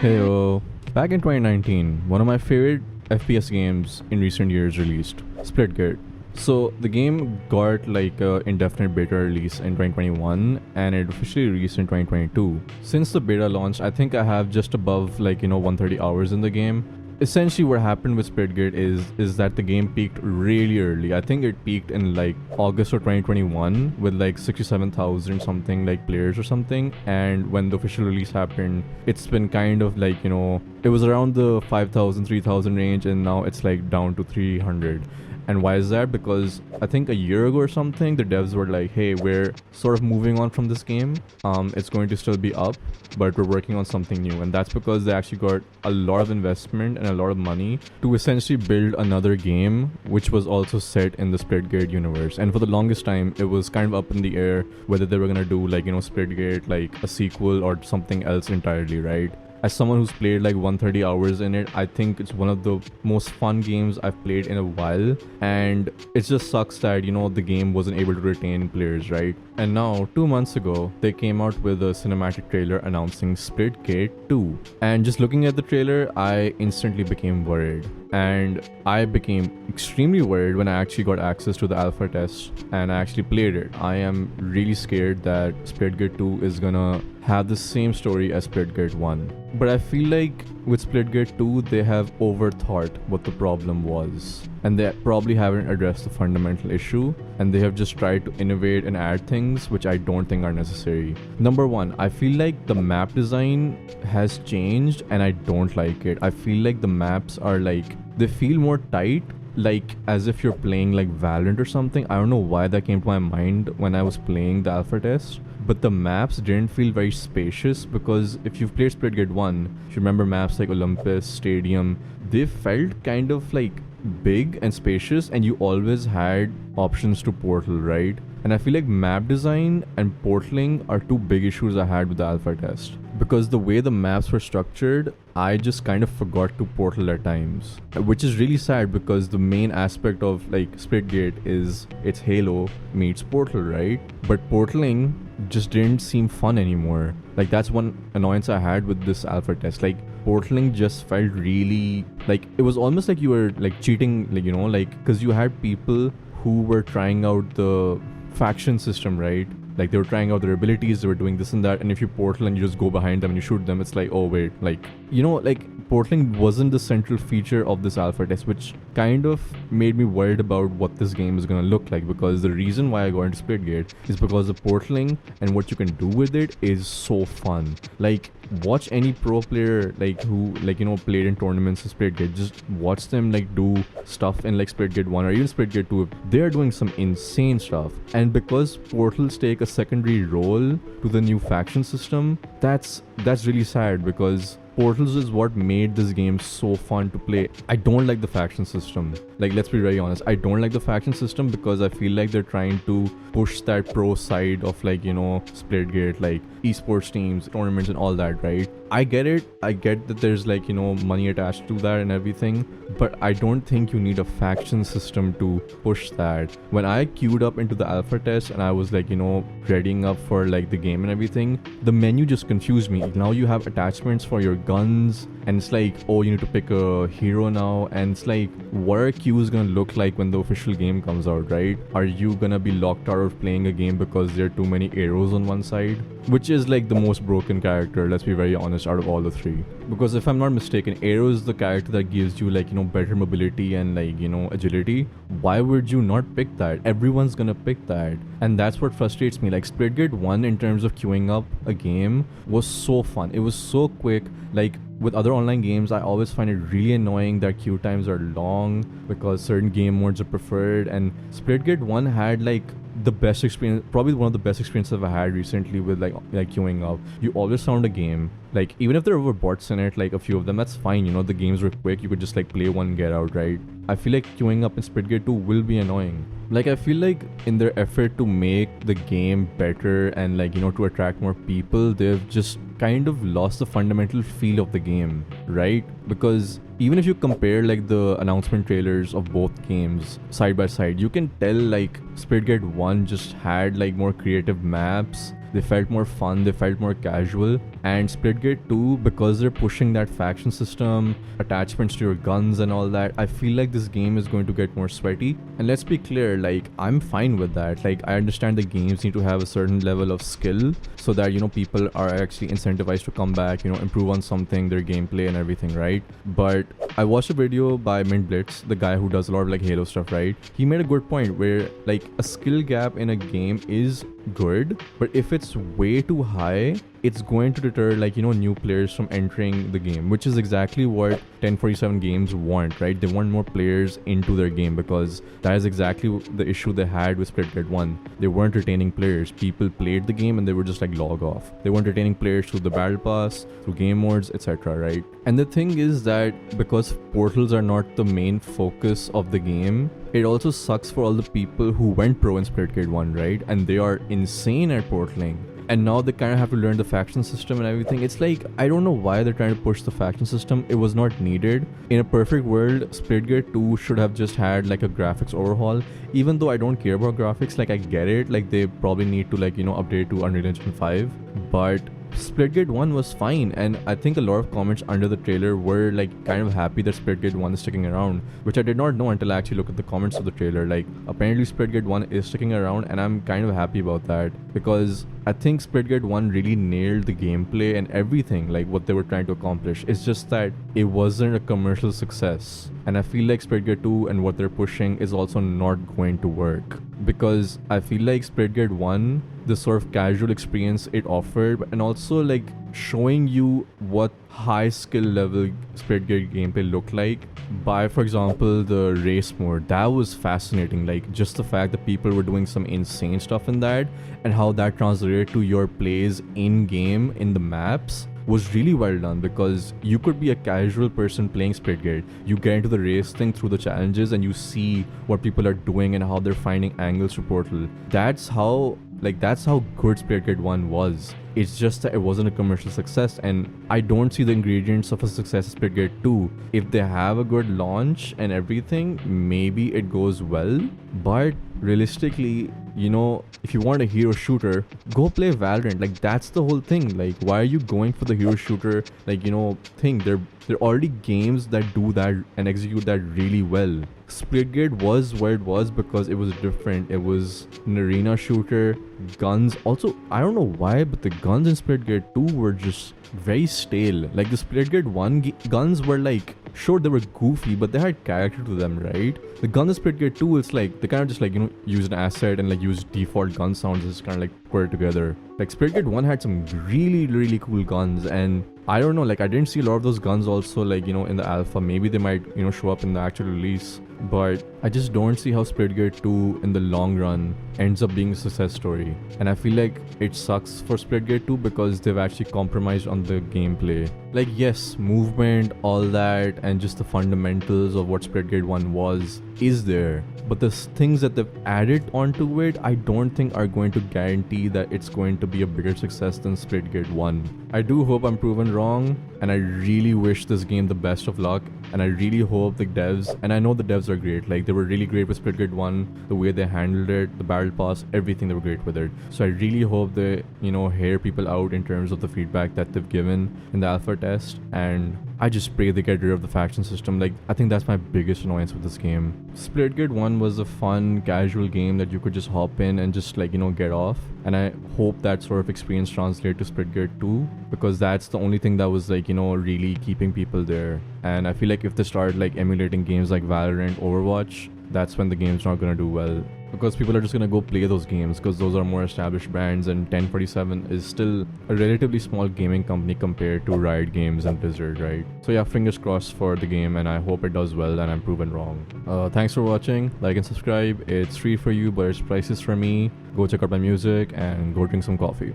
Heyo. Back in 2019, one of my favorite FPS games in recent years released, Splitgate. So the game got like a indefinite beta release in 2021 and it officially released in 2022. Since the beta launched, I think I have just above 130 hours in the game. Essentially what happened with Splitgate is that the game peaked really early. I think it peaked in like August of 2021 with like 67,000 something like players or something, and when the official release happened, it's been kind of it was around the 5,000 3,000 range, and now it's like down to 300. And why is that? Because I think a year ago or something, the devs were like, hey, we're sort of moving on from this game. It's going to still be up, but we're working on something new. And that's because they actually got a lot of investment and a lot of money to essentially build another game, which was also set in the Splitgate universe. And for the longest time, it was kind of up in the air whether they were going to do Splitgate, like a sequel or something else entirely, right? As someone who's played like 130 hours in it, I think it's one of the most fun games I've played in a while, and it just sucks that the game wasn't able to retain players, right? And now 2 months ago they came out with a cinematic trailer announcing Splitgate 2, and just looking at the trailer I instantly became worried. And I became extremely worried when I actually got access to the alpha test and I actually played it. I am really scared that Splitgate 2 is gonna have the same story as Splitgate 1. But I feel like with Splitgate 2, they have overthought what the problem was. And they probably haven't addressed the fundamental issue, and they have just tried to innovate and add things which I don't think are necessary. Number one, I feel like the map design has changed and I don't like it. I feel like the maps are they feel more tight, like as if you're playing like Valorant or something. I don't know why that came to my mind when I was playing the alpha test, but the maps didn't feel very spacious, because if you've played Splitgate 1, if you remember maps like Olympus, Stadium, they felt kind of big and spacious, and you always had options to portal, right? And I feel like map design and portaling are two big issues I had with the alpha test, because the way the maps were structured, I just kind of forgot to portal at times, which is really sad because the main aspect of Splitgate is it's Halo meets Portal, right? But portaling just didn't seem fun anymore. That's one annoyance I had with this alpha test. Portaling just felt really it was almost like you were cheating, because you had people who were trying out the faction system, right? They were trying out their abilities, they were doing this and that, and if you portal and you just go behind them and you shoot them, it's oh wait, portaling wasn't the central feature of this alpha test, which kind of made me worried about what this game is gonna look like, because the reason why I got into Splitgate is because the portaling and what you can do with it is so fun. Watch any pro player who played in tournaments in Splitgate, just watch them do stuff in Splitgate 1 or even Splitgate 2. They're doing some insane stuff, and because portals take a secondary role to the new faction system, that's really sad, because portals is what made this game so fun to play. I don't like the faction system. Let's be very honest, I don't like the faction system because I feel like they're trying to push that pro side of Splitgate, esports teams, tournaments and all that, right? I get it. I get that there's money attached to that and everything, but I don't think you need a faction system to push that. When I queued up into the alpha test and I was readying up for the game and everything, the menu just confused me. Now you have attachments for your guns, and it's oh, you need to pick a hero now, and it's what are queues gonna look like when the official game comes out, right? Are you gonna be locked out of playing a game because there are too many arrows on one side, which is the most broken character, let's be very honest, out of all the three? Because if I'm not mistaken, Arrow is the character that gives you better mobility and agility. Why would you not pick that? Everyone's gonna pick that, and that's what frustrates me. Splitgate 1, in terms of queuing up a game, was so fun. It was so quick. With other online games, I always find it really annoying that queue times are long because certain game modes are preferred, and Splitgate 1 had the best experience, probably one of the best experiences I've had recently with queuing up. You always found a game, even if there were bots in it, a few of them, that's fine, the games were quick, you could just play one, get out, right? I feel queuing up in Splitgate 2 will be annoying. I feel in their effort to make the game better and to attract more people, they've just kind of lost the fundamental feel of the game, right? Because even if you compare the announcement trailers of both games side by side, you can tell Splitgate 1 just had more creative maps They felt more fun, they felt more casual. And Splitgate 2, because they're pushing that faction system, attachments to your guns and all that, I feel like this game is going to get more sweaty. And let's be clear, like, I'm fine with that. Like, I understand the games need to have a certain level of skill so that, you know, people are actually incentivized to come back, you know, improve on something, their gameplay and everything, right? But I watched a video by Mint Blitz, the guy who does a lot of like Halo stuff, right? He made a good point where like a skill gap in a game is good, but if it's way too high, it's going to deter, like, you know, new players from entering the game, which is exactly what 1047 games want, right? They want more players into their game, because that is exactly the issue they had with Splitgate 1. They weren't retaining players. People played the game and they were just like log off. They weren't retaining players through the battle pass, through game modes, etc., right? And the thing is that because portals are not the main focus of the game, it also sucks for all the people who went pro in Splitgate 1, right? And they are insane at portaling. And now they kind of have to learn the faction system and everything. It's like, I don't know why they're trying to push the faction system. It was not needed. In a perfect world, Splitgate 2 should have just had like a graphics overhaul. Even though I don't care about graphics, like I get it. Like they probably need to, like, you know, update to Unreal Engine 5. But Splitgate 1 was fine, and I think a lot of comments under the trailer were like kind of happy that Splitgate 1 is sticking around, which I did not know until I actually looked at the comments of the trailer. Like, apparently Splitgate 1 is sticking around, and I'm kind of happy about that, because I think Splitgate 1 really nailed the gameplay and everything, like what they were trying to accomplish. It's just that it wasn't a commercial success, and I feel like Splitgate 2 and what they're pushing is also not going to work, because I feel like Splitgate 1, the sort of casual experience it offered, and also like showing you what high skill level Splitgate gameplay looked like by, for example, the race mode. That was fascinating. Like, just the fact that people were doing some insane stuff in that, and how that translated to your plays in game in the maps, was really well done, because you could be a casual person playing Splitgate. You get into the race thing through the challenges and you see what people are doing and how they're finding angles to portal. That's how good Splitgate 1 was. It's just that it wasn't a commercial success, and I don't see the ingredients of a success in Splitgate 2. If they have a good launch and everything, maybe it goes well, but realistically, you know, if you want a hero shooter, go play Valorant. Like, that's the whole thing. Like, why are you going for the hero shooter, like, you know, thing? There are already games that do that and execute that really well. Splitgate was where it was because it was different. It was an arena shooter, guns. Also, I don't know why, but the guns in Splitgate 2 were just very stale. Like, the Splitgate 1 guns were like, sure, they were goofy, but they had character to them, right? The gun in Splitgate 2, it's like they kind of just like, you know, use an asset and like use default gun sounds and just kind of like put it together. Like, Splitgate 1 had some really cool guns, and I don't know, like, I didn't see a lot of those guns also, like, you know, in the alpha. Maybe they might, you know, show up in the actual release, but I just don't see how Splitgate 2 in the long run ends up being a success story. And I feel like it sucks for Splitgate 2 because they've actually compromised on the gameplay. Like, yes, movement, all that, and just the fundamentals of what Splitgate 1 was is there, but the things that they've added onto it, I don't think are going to guarantee that it's going to be a bigger success than Splitgate 1. I do hope I'm proven wrong, and I really wish this game the best of luck, and I really hope the devs, and I know the devs are great, like they were really great with Splitgate 1, the way they handled it, the battle pass, everything, they were great with it. So I really hope they, you know, hear people out in terms of the feedback that they've given in the alpha test, and I just pray they get rid of the faction system. Like, I think that's my biggest annoyance with this game. Splitgate 1 was a fun, casual game that you could just hop in and just, like, you know, get off. And I hope that sort of experience translates to Splitgate 2, because that's the only thing that was, like, you know, really keeping people there. And I feel like if they start, like, emulating games like Valorant, Overwatch, that's when the game's not gonna do well, because people are just gonna go play those games because those are more established brands, and 1047 is still a relatively small gaming company compared to Riot Games and Blizzard, right? So yeah, fingers crossed for the game, and I hope it does well and I'm proven wrong. Thanks for watching. Like and subscribe. It's free for you, but it's priceless for me. Go check out my music and go drink some coffee.